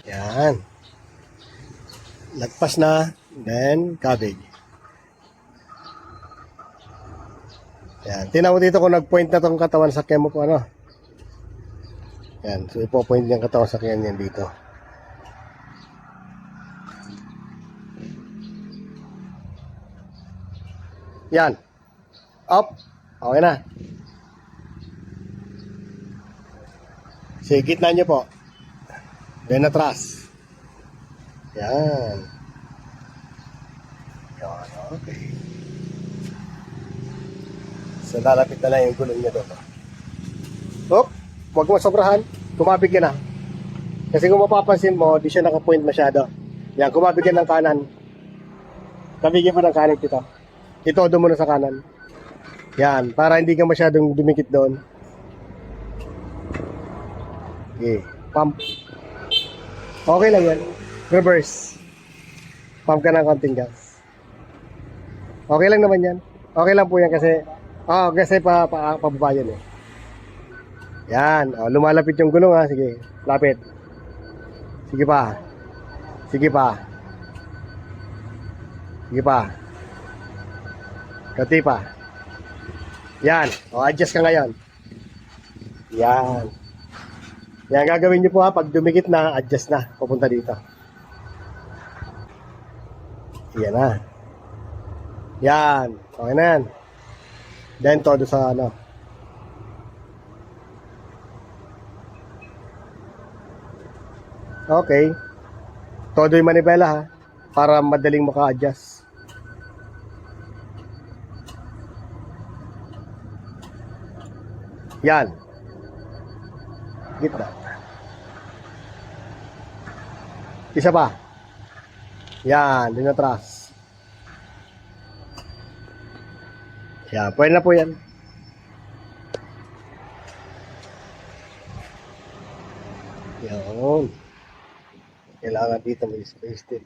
Yan. Lagpas na. Then, cabbage. Yan. Tingnan mo dito kung nag-point na tong katawan sa kemo ko, ano. Yan. So, ipo-point yung katawan sa kemo yan dito. Yan. Up. Okay na. Sige, gitna nyo po. Then, atras. Yan. Yan. Okay. So, lalapit na lang yung gulong niya doon. Oh, huwag mo sobrahan. Kumabig ka na. Kasi kung mapapansin mo, di siya naka-point masyado. Yan, kumabig ka ng kanan. Kabigyan mo ng kanan dito. Itodo mo na sa kanan. Yan, para hindi ka masyadong dumikit doon. Okay, pump. Okay lang yan. Reverse. Pump ka ng konting gas. Okay lang naman yan. Okay lang po yan kasi pababa yan eh. Yan, lumalapit yung gulong ha. Sige, lapit. Sige pa. Sige pa. Sige pa. Kati pa. Yan, adjust ka ngayon. Yan. Yan, gagawin nyo po ha. Pag dumikit na, adjust na. Papunta dito. Yan na. Yan. Okay na yan. Then, todo sa ano. Okay. Todo yung manibela ha. Para madaling maka-adjust. Yan. Gitna. Isa pa. Yan. Din atras. Yan. Pwede na po yan. Yan. Kailangan dito may space din.